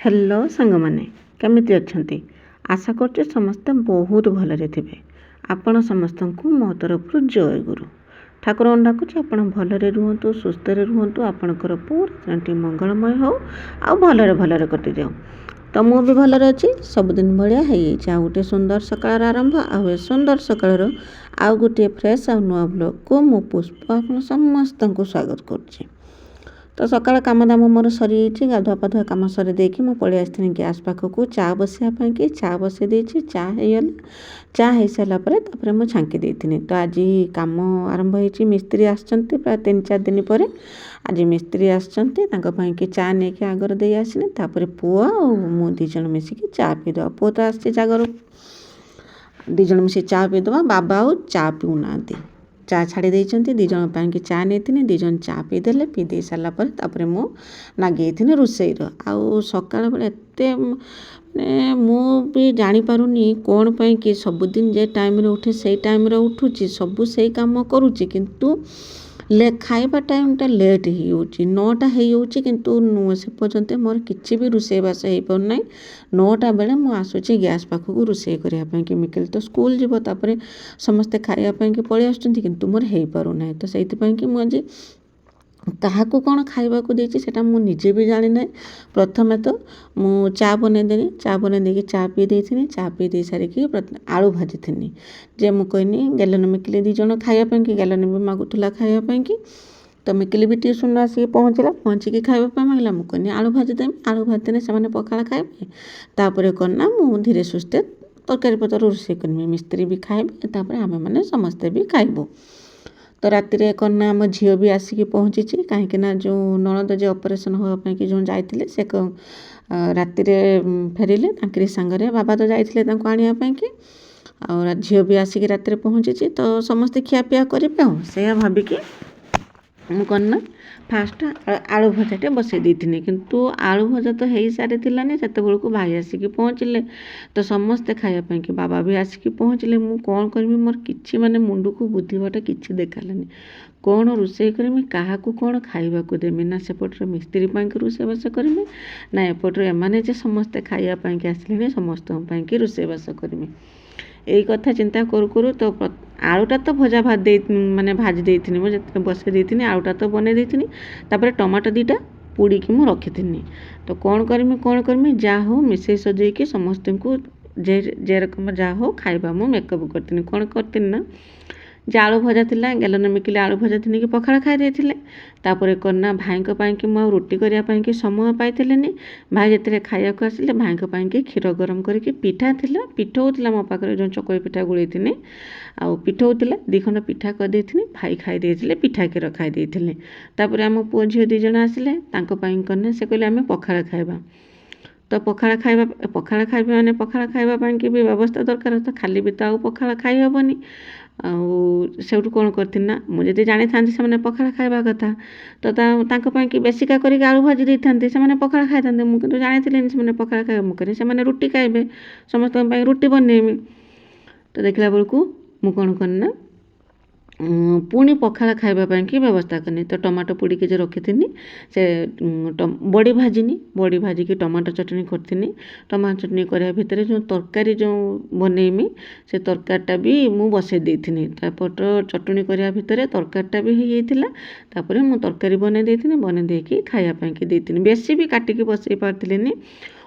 Hello सांग मैंने केमिति अच्छंती आशा करछे समस्ते बहुत भलरे थिबे। आपण समस्त को मो तरफ जय गुरु ठाकुर डाकुचे आपण भलरे रुहतु सुस्थ रुहतु आपणकर पूरा दिनटी मंगलमय हो आ भलरे भलरे कटि जाऊ। तो मु भी भलरे अच्छी सबुदिन भाया है गोटे सुंदर सकाळ आरंभ आ सुंदर सकाळ आउ गोटे फ्रेश आ नुआ ब्लॉग को मु पुष्प आप समस्त को स्वागत करुच्ची। तो सकाळ काम दाम मोर सरी गाधुआ पाधुआ कम सरी देकी मु पलि आसती गैस पाखक चा बसापी चा बसई देती चा चा हो सारापर तापर मुझे छांकी देती। तो आज कम आरंभ हो मिस्त्री आसछंती प्राय 3-4 दिन पर आज मिस्त्री आसछंती चा नहीं आगर दे आसनी तापर पुआ मु दीज मिसिकी चा पीद पु तो आस जागर दीज मिसिक चा पीदबा बाबा आ चा पीऊना चा छाड़ी देती दीज चा नहीं दीज चा पीदेले पी दे सारापर तापर मु नागे रोसई आउ सकाळ बेले एते मु भी जानीपारूनी कौन पाई कि सबुदिन जे टाइम रे उठे से टाइम रे उठुची सबू से काम करुची किंतु खाइबा टाइमटा लेट हो 9टा होची किंतु से पर्यंत मोर किसी भी रोसईबास हो पारना 9टा बेले मु आसुची गैस पाखक रोसई करने कि मिकेल तो स्कूल जीव तापर समस्ते खाइबापी पलि आसुचंती किंतु मोर हो पारुना। तो से कि मुझे क्या कौन खाइबा देती सेटा मु निजे भी जानी ना। प्रथमे तो मु चा बनईदेनी चा बनईदे चा पी देती चा पी दे सारिकी आलू भाजी थी जे मु कहनी गैलन मिकिली दीज खाइबापी कि गैलन भी मागुला खाइबापी कि तो मिकिली भी ट्यूशन आसिक पहुँचला पहुँचिकी खाइबापी मांगला मु कहनी आलू भाजी देमी आलू भाजी देने से पखाड़ खाइबे तापर करना मु धीरे सुस्थे तरकारी पतर रोषे करमी मिस्त्री भी खाइबे तापर आमे माने समस्ते भी खाइबू। तो राति कन्ना आम झील भी आसिक पहुँची कहीं जो ननद जे ऑपरेशन होगापी कि जो जाते से राति फेरिले तांकरी सांगरे बाबा तो जाते आने कि और झील भी आसिक राति पहुँची तो समस्ते खियापिया करेंगे से भाविकी मु करना फास्ट आलू भजाटे बसई देती किंतु आलू भजा तो हो सारी से भाई आसिक पहुँचले तो समस्ते खाइबापी कि बाबा भी आसिक पहुँचले मु कौन करमी मोर किछि माने मुंडू को बुद्धिबाट किछि देखालानी कौन रोसई करमी क्या कौन खाइबा देमी ना सेपटर मिस्त्री रोसईबास करमी ना एपटर एमाने जे समस्ते खाइबापी आसले समस्त रोसईबास करमी यही कथा चिंता करू करू तो आलूटा तो भजा भात माने भाजी देती मुझे बसई देती आलूटा तो बन देती तापर टमाटो 2टा पोड़ी मु रखी तो कौन करमी जा हो मिसई सजेकी समस्त को जे रकम जा हो खाइबा मु मेकअप करती कौन करती ना जे आलू भजा थिला गैलन मिकिले आलू भजा थी कि पखाड़ खाई देथिले तापर करना भाई कि मु रोटी करने कि समय पाइथिलेनी भाई जिते खाया आसिले भाई कि क्षीर गरम करके पिठा थिला पिठा होता मो पाखे जो चकई पिठा गोलई थी आउ पिठा होता 2 खंड पिठा कर देथिनी भाई खाई देथिले पिठा क्षीर खाई देथिले तापर आम पुओ झील 2 जण आसिले करना से कहले आमे पखाड़ खाइबा तो पखाड़ खाइबा माने पखाड़ खाइबापी कि भी व्यवस्था दरकार तो खाली भी तो आउ पखाड़ खाई हेबनी आउट कौन करती ना मुझे जानी था से पखाड़ खाइबा कथा तो कि बेसिका करके आलू भाजी देते से पखाड़ खाई था मुझे जानी से पखाड़ खाइबा मुझे से रुटी खाइबे समस्त रुटी बनईमी तो देखला बेलू मु कौन करना पुणी पखाड़ खाइबापी कि व्यवस्था करनी तो टमाटो पोड़ी के जो रखी से बड़ी भाजिनी बड़ी भाजिकी टमाटो चटनी करती टमाटो चटनी करने भितर जो तरकारी जो बनईमी से तरकारीटा भी मु बसई देती तापर चटनी करने भितर तरकारीटा भी हो जाता मु तरकारी बनई देकी खाइबापी देती बेसी भी काटिकी बसई पार्थिनी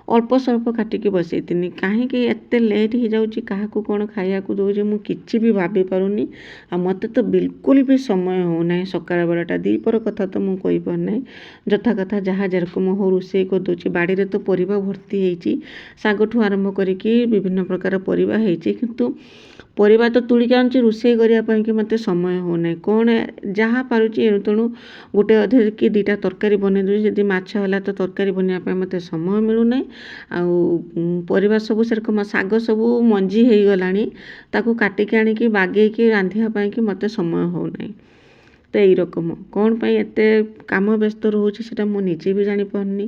अल्प स्वल्प काटिकी बसई कहीं एत लेट हो जाऊँगी क्या कौन खाया दूजे मुझे भी भाभी पारूनी आ मत तो बिल्कुल भी समय होना सकाळ बेलाटा दीपर कथा तो मुझे कही पारना जथा कथा जहाँ जेरकम हो रोसई कर दूची बाड़ी रे तो परिबा भर्ती होती शागठू आरंभ करके विभिन्न प्रकार परिबा होती किंतु परिबा तो तुलिक आनुची रोसई करने कि मत समय होना कौन जहाँ पारुची तेणु गोटे अधे कि 2टा तरकारी बन दूसरी जदि माछ है तो तरकारी बनवाई मत समय मिलूना आउ परिबा सब सेरकम शाग सब मंजी हो गलानी ताकू काटिकी आनिकी बागेकी रांधिया कि मत समय होना तो यही रकम कौन पाई एत काम व्यस्त रोचे से मुझे भी जानीपारनी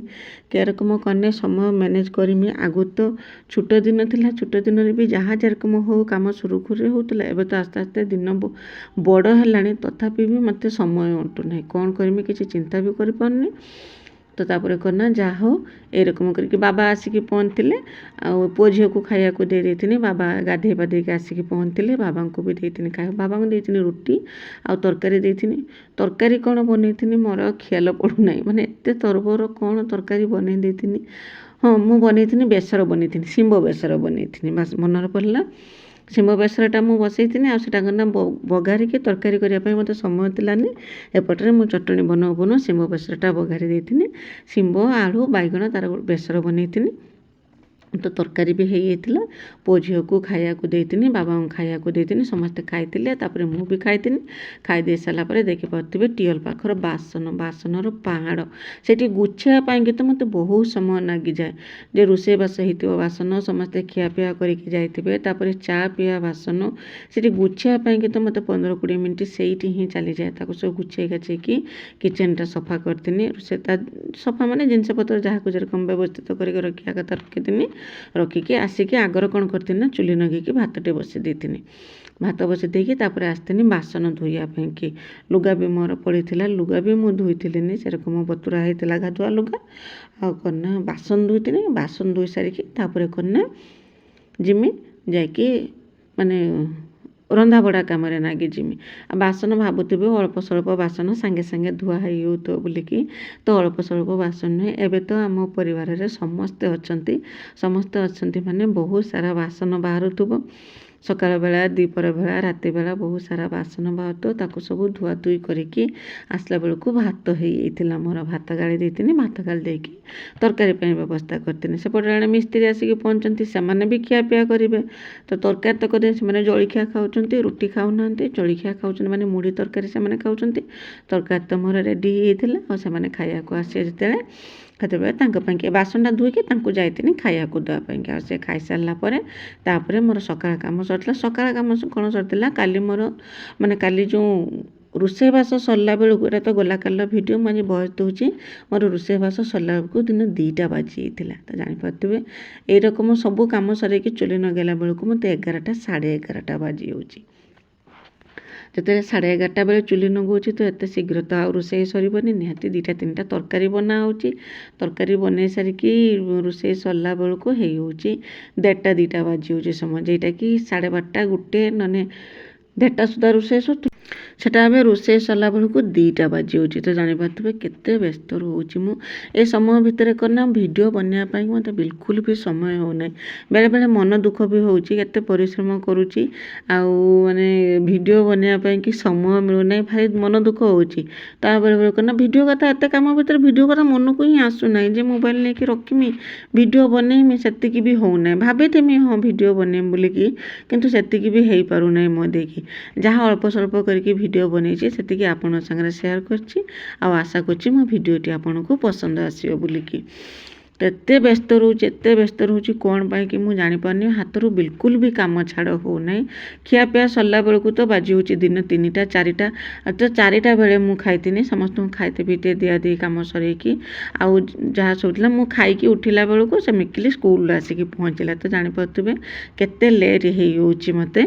क्या रकम कने समय मैनेज करमी आगु तो छोट दिन थिला छोट दिन भी जहाँ जेरकम हो कम सुरुखुरी होता है तो आस्ते आस्ते दिन बड़ है तथापि भी मत समय अंटू ना कौन करमी किसी चिंता भी कर पारनी ତ ତାପରେ କନା ଯାହା ହଉ ଏରକମ କରିକି ବାବା ଆସିକି ପହଞ୍ଚିଥିଲେ ଆଉ ପୁଅ ଝିଅକୁ ଖାଇବାକୁ ଦେଇଥିଲି। ବାବା ଗାଧେଇ ପାଧେଇକି ଆସିକି ପହଞ୍ଚିଥିଲେ, ବାବାଙ୍କୁ ବି ଦେଇଥିଲି ଖାଇବା। ବାବାଙ୍କୁ ଦେଇଥିଲି ରୁଟି ଆଉ ତରକାରୀ ଦେଇଥିଲି। ତରକାରୀ କ'ଣ ବନେଇଥିଲି ମୋର ଆଉ ଖିଆଲ ପଡ଼ୁନାହିଁ, ମାନେ ଏତେ ତରବର କ'ଣ ତରକାରୀ ବନେଇ ଦେଇଥିଲି। ହଁ ମୁଁ ବନେଇଥିଲି ବେସର ବନେଇଥିଲି, ଶିମ୍ବ ବେସର ବନେଇଥିଲି, ବାସ୍ ମନରେ ପଡ଼ିଲା। ଶିମ୍ବ ବେସରଟା ମୁଁ ବସେଇଥିଲି ଆଉ ସେଟା କ'ଣ ନା ବଘାରିକି ତରକାରୀ କରିବା ପାଇଁ ମୋତେ ସମୟ ଥିଲାନି। ଏପଟରେ ମୁଁ ଚଟଣି ବନାଉ ବନାଉ ଶିମ୍ବ ବେସରଟା ବଘାରି ଦେଇଥିଲି। ଶିମ୍ବ ଆଳୁ ବାଇଗଣ ତାର ବେସର ବନେଇଥିଲି। ତ ତରକାରୀ ବି ହେଇଯାଇଥିଲା। ପୁଅ ଝିଅକୁ ଖାଇବାକୁ ଦେଇଥିଲି, ବାବାଙ୍କୁ ଖାଇବାକୁ ଦେଇଥିଲି, ସମସ୍ତେ ଖାଇଥିଲେ। ତାପରେ ମୁଁ ବି ଖାଇଥିଲି। ଖାଇ ଦେଇ ସାରିଲା ପରେ ଦେଖିପାରୁଥିବେ ଟିଅଲ ପାଖର ବାସନର ପାହାଡ଼। ସେଠି ଗୁଛିବା ପାଇଁକି ତ ମୋତେ ବହୁତ ସମୟ ଲାଗିଯାଏ। ଯେ ରୋଷେଇବାସ ହେଇଥିବ ବାସନ, ସମସ୍ତେ ଖିଆପିଆ କରିକି ଯାଇଥିବେ, ତାପରେ ଚା ପିଇବା ବାସନ, ସେଠି ଗୁଛିବା ପାଇଁକି ତ ମୋତେ 15-20 ମିନିଟ୍ ସେଇଠି ହିଁ ଚାଲିଯାଏ। ତାକୁ ସବୁ ଗୁଛେଇ ଗାଛେଇକି କିଚେନଟା ସଫା କରିଥିଲି। ସେଟା ସଫା ମାନେ ଜିନିଷପତ୍ର ଯାହାକୁ ଯେରକମ ବ୍ୟବସ୍ଥିତ କରିକି ରଖିବା କଥା ରଖିଥିଲି। ରଖିକି ଆସିକି ଆଗର କ'ଣ କରିଥିଲି ନା ଚୁଲି ଲଗେଇକି ଭାତଟେ ବସେଇ ଦେଇଥିଲି। ଭାତ ବସେଇ ଦେଇକି ତାପରେ ଆସିଥିଲି ବାସନ ଧୋଇବା ପାଇଁକି। ଲୁଗା ବି ମୋର ପଡ଼ିଥିଲା, ଲୁଗା ବି ମୁଁ ଧୋଇଥିଲିନି, ସେରକମ ବତୁରା ହେଇଥିଲା ଗାଧୁଆ ଲୁଗା। ଆଉ କ'ଣ ନା ବାସନ ଧୋଇଥିଲି। ବାସନ ଧୋଇ ସାରିକି ତାପରେ କ'ଣ ନା ଯିମି ଯାଇକି ମାନେ ରନ୍ଧାବଢ଼ା କାମରେ ନାଗି ଯିମି। ଆଉ ବାସନ ଭାବୁଥିବେ ଅଳ୍ପ ସ୍ୱଳ୍ପ ବାସନ ସାଙ୍ଗେ ସାଙ୍ଗେ ଧୁଆ ହେଇଯାଉଥିବ ବୋଲିକି, ତ ଅଳ୍ପ ସ୍ୱଳ୍ପ ବାସନ ନୁହେଁ। ଏବେ ତ ଆମ ପରିବାରରେ ସମସ୍ତେ ଅଛନ୍ତି ମାନେ ବହୁତ ସାରା ବାସନ ବାହାରୁଥିବ। ସକାଳ ବେଳା, ଦ୍ୱିପହର ବେଳା, ରାତି ବେଳା ବହୁତ ସାରା ବାସନ ବାହାରୁଥିବ। ତାକୁ ସବୁ ଧୁଆଧୁଇ କରିକି ଆସିଲା ବେଳକୁ ଭାତ ହେଇଯାଇଥିଲା ମୋର। ଭାତ ଗାଳି ଦେଇଥିଲି, ଭାତ ଗାଳି ଦେଇକି ତରକାରୀ ପାଇଁ ବ୍ୟବସ୍ଥା କରିଥିଲି। ସେପଟେ ଜଣେ ମିସ୍ତ୍ରୀ ଆସିକି ପହଞ୍ଚନ୍ତି, ସେମାନେ ବି ଖିଆପିଆ କରିବେ। ତ ତରକାରୀ ତ କରିବେ, ସେମାନେ ଜଳଖିଆ ଖାଉଛନ୍ତି, ରୁଟି ଖାଉନାହାନ୍ତି। ଜଳଖିଆ ଖାଉଛନ୍ତି ମାନେ ମୁଢ଼ି ତରକାରୀ ସେମାନେ ଖାଉଛନ୍ତି। ତରକାରୀ ତ ମୋର ରେଡ଼ି ହେଇଯାଇଥିଲା ଆଉ ସେମାନେ ଖାଇବାକୁ ଆସିବେ ସେତେବେଳେ ତାଙ୍କ ପାଇଁକି ବାସନଟା ଧୋଇକି ତାଙ୍କୁ ଯାଇଥିଲି ଖାଇବାକୁ ଦେବା ପାଇଁକି। ଆଉ ସେ ଖାଇସାରିଲା ପରେ ତାପରେ ମୋର ସକାଳ କାମ ସରିଥିଲା। ସକାଳ କାମ କ'ଣ ସରିଥିଲା, କାଲି ମୋର ମାନେ କାଲି ଯେଉଁ ରୋଷେଇବାସ ସରିଲା ବେଳକୁ, ଏଇଟା ତ ଗଲା କାଲିର ଭିଡ଼ିଓ, ମୁଁ ଆଜି ଭଏସ୍ ଦେଉଛି। ମୋର ରୋଷେଇବାସ ସରିଲା ବେଳକୁ ଦିନ 2ଟା ବାଜିଯାଇଥିଲା। ତ ଜାଣିପାରୁଥିବେ ଏଇରକମ ସବୁ କାମ ସରେଇକି ଚୁଲି ଲଗେଇଲା ବେଳକୁ ମୋତେ 11ଟା 11:30 ବାଜିଯାଉଛି। ଯେତେବେଳେ 11:30 ବେଳେ ଚୁଲି ଲଗାଉଛି ତ ଏତେ ଶୀଘ୍ର ତ ଆଉ ରୋଷେଇ ସରିବନି, ନିହାତି 2-3ଟା ତରକାରୀ ବନା ହେଉଛି। ତରକାରୀ ବନେଇ ସାରିକି ରୋଷେଇ ସରିଲା ବେଳକୁ ହେଇଯାଉଛି 1:30 2ଟା ବାଜିଯାଉଛି ସମୟ, ଯେଉଁଟାକି 12:30 1 ନହେଲେ 1:30 ସୁଦ୍ଧା ରୋଷେଇ ସରୁଥିବ। ସେଟା ଏବେ ରୋଷେଇ ସରିଲା ବେଳକୁ 2ଟା ବାଜିଯାଉଛି। ତ ଜାଣିପାରୁଥିବେ କେତେ ବ୍ୟସ୍ତ ରହୁଛି ମୁଁ। ଏ ସମୟ ଭିତରେ କ'ଣ ଭିଡ଼ିଓ ବନେଇବା ପାଇଁ ମୋତେ ବିଲକୁଲ ବି ସମୟ ହେଉନାହିଁ। ବେଳେବେଳେ ମନ ଦୁଃଖ ବି ହେଉଛି, କେତେ ପରିଶ୍ରମ କରୁଛି ଆଉ ମାନେ ଭିଡ଼ିଓ ବନେଇବା ପାଇଁକି ସମୟ ମିଳୁନାହିଁ, ଭାରି ମନ ଦୁଃଖ ହେଉଛି। ତା ବେଳେବେଳେ କ'ଣ ଭିଡ଼ିଓ କଥା, ଏତେ କାମ ଭିତରେ ଭିଡ଼ିଓ କଥା ମନକୁ ହିଁ ଆସୁନାହିଁ ଯେ ମୋବାଇଲ ନେଇକି ରଖିମି ଭିଡ଼ିଓ ବନେଇମି, ସେତିକି ବି ହେଉନାହିଁ। ଭାବିଥିମି ହଁ ଭିଡ଼ିଓ ବନେଇମି ବୋଲିକି, କିନ୍ତୁ ସେତିକି ବି ହେଇପାରୁନାହିଁ ମୋ ଦେଇକି। ଯାହା ଅଳ୍ପ ସ୍ୱଳ୍ପ କରିକି ଭିଡ଼ିଓ ବନେଇଛି ସେତିକି ଆପଣଙ୍କ ସାଙ୍ଗରେ ସେୟାର କରିଛି। ଆଉ ଆଶା କରୁଛି ମୋ ଭିଡ଼ିଓଟି ଆପଣଙ୍କୁ ପସନ୍ଦ ଆସିବ ବୋଲିକି। ଏତେ ବ୍ୟସ୍ତ ରହୁଛି କ'ଣ ପାଇଁକି ମୁଁ ଜାଣିପାରୁନି। ହାତରୁ ବିଲକୁଲ ବି କାମ ଛାଡ଼ ହେଉନାହିଁ। ଖିଆପିଆ ସରିଲା ବେଳକୁ ତ ବାଜି ହେଉଛି ଦିନ 3ଟା 4ଟା। ତ 4ଟା ବେଳେ ମୁଁ ଖାଇଥିଲି, ସମସ୍ତଙ୍କୁ ଖାଇତେ ପିଇତେ ଦିଆଦିଇ କାମ ସରେଇକି ଆଉ ଯାହା ସବୁ ଥିଲା ମୁଁ ଖାଇକି ଉଠିଲା ବେଳକୁ ସେ ମିକିଲି ସ୍କୁଲରୁ ଆସିକି ପହଞ୍ଚିଲା। ତ ଜାଣିପାରୁଥିବେ କେତେ ଲେଟ୍ ହେଇଯାଉଛି ମୋତେ।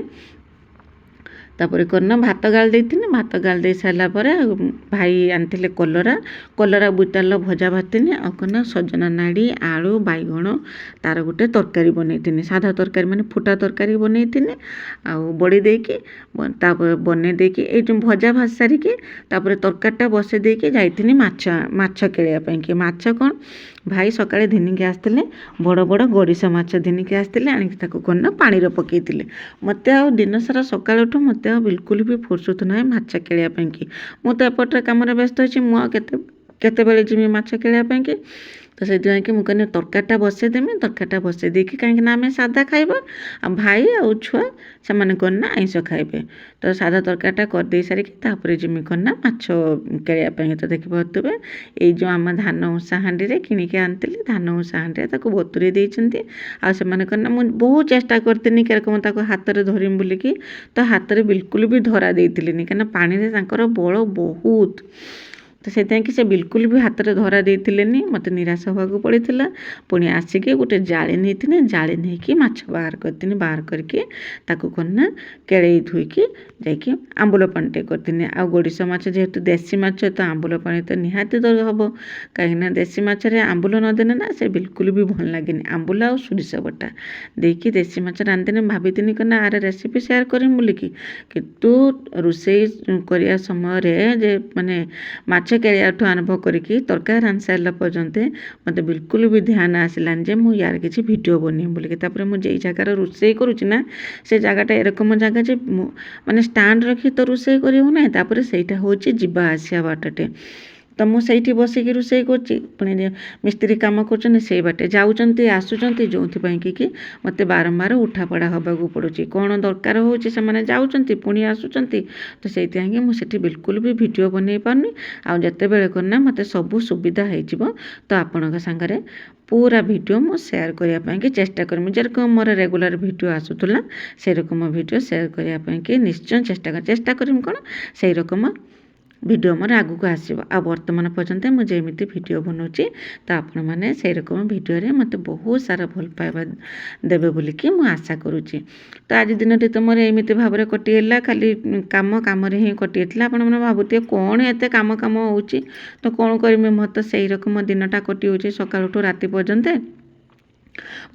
ତାପରେ କ'ଣ ଭାତ ଗାଳି ଦେଇଥିଲି। ଭାତ ଗାଳି ଦେଇ ସାରିଲା ପରେ ଭାଇ ଆଣିଥିଲେ କଲରା ବୋଇତାଳୁ ଭଜା ଭାଜିଥିଲି। ଆଉ କ'ଣ ସଜନା ନାଡ଼ି, ଆଳୁ, ବାଇଗଣ ତାର ଗୋଟେ ତରକାରୀ ବନେଇଥିଲି। ସାଧା ତରକାରୀ ମାନେ ଫୁଟା ତରକାରୀ ବନେଇଥିଲି। ଆଉ ବଡ଼ି ଦେଇକି ତାପରେ ବନେଇ ଦେଇକି ଏଇ ଯେଉଁ ଭଜା ଭାଜି ସାରିକି ତାପରେ ତରକାରୀଟା ବସେଇ ଦେଇକି ଯାଇଥିଲି ମାଛ କିଣିବା ପାଇଁକି। ମାଛ କ'ଣ ଭାଇ ସକାଳେ ଘିନିକି ଆସିଥିଲେ, ବଡ଼ ବଡ଼ ଗଡ଼ିଶ ମାଛ ଘିନିକି ଆସିଥିଲେ। ଆଣିକି ତାକୁ କ'ଣ ପାଣିରେ ପକେଇଥିଲେ। ମୋତେ ଆଉ ଦିନସାରା ସକାଳଠୁ ମୋତେ ଆଉ ବିଲକୁଲ ବି ଫୁର୍ସତ ନାହିଁ ମାଛ କିଣିବା ପାଇଁକି। ମୁଁ ତ ଏପଟରେ କାମରେ ବ୍ୟସ୍ତ ଅଛି, ମୁଁ ଆଉ କେତେବେଳେ ଯିବି ମାଛ କିଣିବା ପାଇଁକି। ତ ସେଥିପାଇଁ କି ମୁଁ କହିଲି ତରକାରୀଟା ବସେଇଦେମି। ତରକାରୀଟା ବସେଇ ଦେଇକି, କାହିଁକି ନା ଆମେ ସାଧା ଖାଇବା ଆଉ ଭାଇ ଆଉ ଛୁଆ ସେମାନେ କ'ଣ ନା ଆଇଁଷ ଖାଇବେ। ତ ସାଧା ତରକାରୀଟା କରିଦେଇ ସାରିକି ତାପରେ ଯିମି କ'ଣ ନା ମାଛ କିଣିବା ପାଇଁ। ତ ଦେଖିପାରୁଥିବେ ଏଇ ଯେଉଁ ଆମ ଧାନ ଉଁଷା ହାଣ୍ଡିରେ କିଣିକି ଆଣିଥିଲି, ଧାନ ଉଁଷା ହାଣ୍ଡିରେ ତାକୁ ବତୁରେଇ ଦେଇଛନ୍ତି। ଆଉ ସେମାନେ କ'ଣ ନା ମୁଁ ବହୁତ ଚେଷ୍ଟା କରିଥିଲି କେରକମ ତାକୁ ହାତରେ ଧରିମି ବୋଲିକି, ତ ହାତରେ ବିଲକୁଲ ବି ଧରା ଦେଇଥିଲିନି, କାହିଁକିନା ପାଣିରେ ତାଙ୍କର ବଳ ବହୁତ। ତ ସେଥିପାଇଁ କି ସେ ବିଲକୁଲ ବି ହାତରେ ଧରା ଦେଇଥିଲେନି, ମୋତେ ନିରାଶ ହେବାକୁ ପଡ଼ିଥିଲା। ପୁଣି ଆସିକି ଗୋଟେ ଜାଳି ନେଇଥିଲେ, ଜାଳି ନେଇକି ମାଛ ବାହାର କରିଥିଲି। ବାହାର କରିକି ତାକୁ କ'ଣ ନା କେଳେଇ ଧୋଇକି ଯାଇକି ଆମ୍ବୁଲ ପାଣିଟେ କରିଥିଲି। ଆଉ ଗୋଡ଼ିଶ ମାଛ ଯେହେତୁ ଦେଶୀ ମାଛ, ତ ଆମ୍ବୁଲ ପାଣି ତ ନିହାତି ହେବ, କାହିଁକିନା ଦେଶୀ ମାଛରେ ଆମ୍ବୁଲ ନଦେଲେ ନା ସେ ବିଲକୁଲ ବି ଭଲ ଲାଗେନି। ଆମ୍ବୁଲ ଆଉ ସୋରିଷ ବଟା ଦେଇକି ଦେଶୀ ମାଛ ରାନ୍ଧିନି, ଭାବିଥିଲି କ'ଣ ନା ଆର ରେସିପି ସେୟାର କରିମି ବୋଲିକି, କିନ୍ତୁ ରୋଷେଇ କରିବା ସମୟରେ ଯେ ମାନେ ମାଛ କେଳିଆଠୁ ଆରମ୍ଭ କରିକି ତରକାରୀ ରାନ୍ଧି ସାରିଲା ପର୍ଯ୍ୟନ୍ତ ମୋତେ ବିଲକୁଲ ବି ଧ୍ୟାନ ଆସିଲାନି ଯେ ମୁଁ ୟାର କିଛି ଭିଡ଼ିଓ ବନେଇବି ବୋଲିକି। ତାପରେ ମୁଁ ଯେଇ ଜାଗାରେ ରୋଷେଇ କରୁଛି ନା, ସେ ଜାଗାଟା ଏରକମ ଜାଗା ଯେ ମାନେ ଷ୍ଟାଣ୍ଡ ରଖି ତ ରୋଷେଇ କରିବ ନାହିଁ। ତାପରେ ସେଇଟା ହେଉଛି ଯିବା ଆସିବା ବାଟଟେ, ତ ମୁଁ ସେଇଠି ବସିକି ରୋଷେଇ କରୁଛି, ପୁଣି ମିସ୍ତ୍ରୀ କାମ କରୁଛନ୍ତି, ସେଇ ବାଟେ ଯାଉଛନ୍ତି ଆସୁଛନ୍ତି, ଯେଉଁଥିପାଇଁ କି ମୋତେ ବାରମ୍ବାର ଉଠାପଡ଼ା ହେବାକୁ ପଡ଼ୁଛି। କ'ଣ ଦରକାର ହେଉଛି ସେମାନେ ଯାଉଛନ୍ତି ପୁଣି ଆସୁଛନ୍ତି, ତ ସେଇଥିପାଇଁ କି ମୁଁ ସେଠି ବିଲକୁଲ ବି ଭିଡ଼ିଓ ବନେଇ ପାରୁନି। ଆଉ ଯେତେବେଳେ କ'ଣ ନା ମୋତେ ସବୁ ସୁବିଧା ହେଇଯିବ, ତ ଆପଣଙ୍କ ସାଙ୍ଗରେ ପୁରା ଭିଡ଼ିଓ ମୁଁ ସେୟାର କରିବା ପାଇଁକି ଚେଷ୍ଟା କରିବି। ଯେରକମ ମୋର ରେଗୁଲାର ଭିଡ଼ିଓ ଆସୁଥିଲା ସେରକମ ଭିଡ଼ିଓ ସେୟାର କରିବା ପାଇଁକି ନିଶ୍ଚୟ ଚେଷ୍ଟା କରିବି। କ'ଣ ସେଇ ରକମ ଭିଡ଼ିଓ ମୋର ଆଗକୁ ଆସିବ। ଆଉ ବର୍ତ୍ତମାନ ପର୍ଯ୍ୟନ୍ତ ମୁଁ ଯେମିତି ଭିଡ଼ିଓ ବନାଉଛି, ତ ଆପଣମାନେ ସେଇ ରକମ ଭିଡ଼ିଓରେ ମୋତେ ବହୁତ ସାରା ଭଲ ପାଇବା ଦେବେ ବୋଲିକି ମୁଁ ଆଶା କରୁଛି। ତ ଆଜି ଦିନଟି ତ ମୋର ଏମିତି ଭାବରେ କଟିଗଲା, ଖାଲି କାମରେ ହିଁ କଟିଯାଇଥିଲା। ଆପଣମାନେ ଭାବୁଥିବେ କ'ଣ ଏତେ କାମ ହେଉଛି, ତ କ'ଣ କରିବି, ମୋର ତ ସେଇ ରକମ ଦିନଟା କଟିଯାଉଛି ସକାଳଠୁ ରାତି ପର୍ଯ୍ୟନ୍ତ।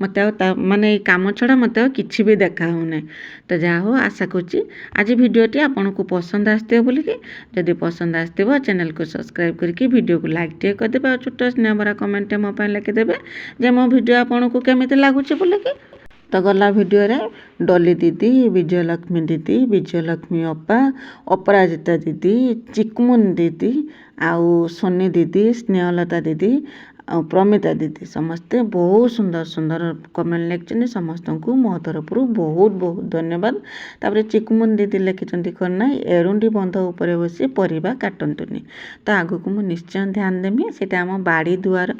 ମୋତେ ଆଉ ମାନେ ଏଇ କାମ ଛଡ଼ା ମୋତେ ଆଉ କିଛି ବି ଦେଖା ହେଉନାହିଁ। ତ ଯାହା ହଉ, ଆଶା କରୁଛି ଆଜି ଭିଡ଼ିଓଟି ଆପଣଙ୍କୁ ପସନ୍ଦ ଆସିଥିବ ବୋଲିକି। ଯଦି ପସନ୍ଦ ଆସିଥିବ ଚ୍ୟାନେଲକୁ ସବସ୍କ୍ରାଇବ୍ କରିକି ଭିଡ଼ିଓକୁ ଲାଇକ୍ ଟିକେ କରିଦେବେ, ଆଉ ଛୋଟ ସ୍ନେହ ଭରା କମେଣ୍ଟଟେ ମୋ ପାଇଁ ଲେଖିଦେବେ ଯେ ମୋ ଭିଡ଼ିଓ ଆପଣଙ୍କୁ କେମିତି ଲାଗୁଛି ବୋଲିକି। ତ ଗଲା ଭିଡ଼ିଓରେ ଡଲି ଦିଦି, ବିଜୟଲକ୍ଷ୍ମୀ ଦିଦି, ବିଜୟଲକ୍ଷ୍ମୀ ଅପା, ଅପରାଜିତା ଦିଦି, ଚିକୁମୁନି ଦିଦି, ଆଉ ସୋନି ଦିଦି, ସ୍ନେହଲତା ଦିଦି, ଆଉ ପ୍ରମିତା ଦିଦି ସମସ୍ତେ ବହୁତ ସୁନ୍ଦର ସୁନ୍ଦର କମେଣ୍ଟ ଲେଖିଛନ୍ତି। ସମସ୍ତଙ୍କୁ ମୋ ତରଫରୁ ବହୁତ ବହୁତ ଧନ୍ୟବାଦ। ତାପରେ ଚିକୁମୁନି ଦିଦି ଲେଖିଛନ୍ତି କ'ଣ ନା, ଏରୁଣ୍ଡି ବନ୍ଧ ଉପରେ ବସି ପରିବା କାଟନ୍ତୁନି। ତ ଆଗକୁ ମୁଁ ନିଶ୍ଚୟ ଧ୍ୟାନ ଦେବି। ସେଇଟା ଆମ ବାଡ଼ି ଦୁଆର,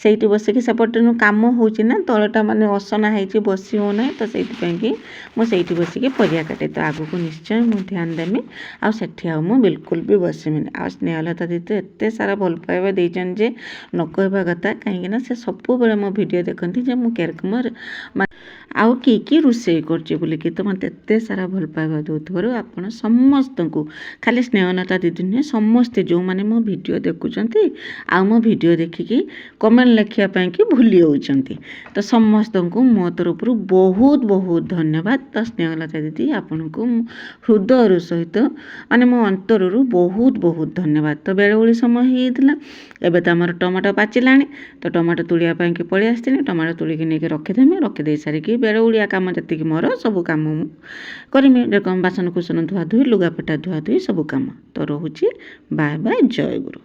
ସେଇଠି ବସିକି ସେପଟେ କାମ ହେଉଛି ନା, ତଳଟା ମାନେ ଅସନା ହେଇଛି, ବସି ହେଉନାହିଁ, ତ ସେଇଥିପାଇଁ କି ମୁଁ ସେଇଠି ବସିକି ପରିବା କାଟେ। ତ ଆଗକୁ ନିଶ୍ଚୟ ମୁଁ ଧ୍ୟାନ ଦେବି, ଆଉ ସେଠି ଆଉ ମୁଁ ବିଲକୁଲ ବି ବସିବିନି। ଆଉ ସ୍ନେହଲତା ଦିଦି ଏତେ ସାରା ଭଲ ପାଇବା ଦେଇଛନ୍ତି ଯେ ନ କହିବା କଥା, କାହିଁକିନା ସେ ସବୁବେଳେ ମୋ ଭିଡ଼ିଓ ଦେଖନ୍ତି ଯେ ମୁଁ କେରକମ ଆଉ କି ରୋଷେଇ କରୁଛି ବୋଲିକି। ତ ମୋତେ ଏତେ ସାରା ଭଲ ପାଇବା ଦେଉଥିବାରୁ ଆପଣ ସମସ୍ତଙ୍କୁ, ଖାଲି ସ୍ନେହଲତା ଦିଦି ନୁହେଁ, ସମସ୍ତେ ଯେଉଁମାନେ ମୋ ଭିଡ଼ିଓ ଦେଖୁଛନ୍ତି ଆଉ ମୋ ଭିଡ଼ିଓ ଦେଖିକି କମେଣ୍ଟ ଲେଖିବା ପାଇଁକି ଭୁଲି ଯାଉଛନ୍ତି, ତ ସମସ୍ତଙ୍କୁ ମୋ ତରଫରୁ ବହୁତ ବହୁତ ଧନ୍ୟବାଦ। ତ ସ୍ନେହଲତା ଦିଦି ଆପଣଙ୍କୁ ହୃଦୟରୁ ସହିତ ମାନେ ମୋ ଅନ୍ତରରୁ ବହୁତ ବହୁତ ଧନ୍ୟବାଦ। ତ ବେଳଓଳି ସମୟ ହେଇଯାଇଥିଲା, ଏବେ ତ ଆମର ଟମାଟୋ ପାଚିଲାଣି, ତ ଟମାଟୋ ତୁଳିବା ପାଇଁକି ପଳେଇ ଆସିଥିଲି। ଟମାଟୋ ତୁଳିକି ନେଇକି ରଖିଦେମି, ରଖିଦେଇ ସାରିକି ବେଳଓଳିଆ କାମ ଯେତିକି ମୋର ସବୁ କାମ ମୁଁ କରିମି, ଯେରକମ ବାସନ କୁସନ ଧୁଆଧୁଇ, ଲୁଗାପଟା ଧୁଆଧୁଇ ସବୁ କାମ। ତ ରହୁଛି, ବାଏ ବାଏ, ଜୟ ଗୁରୁ।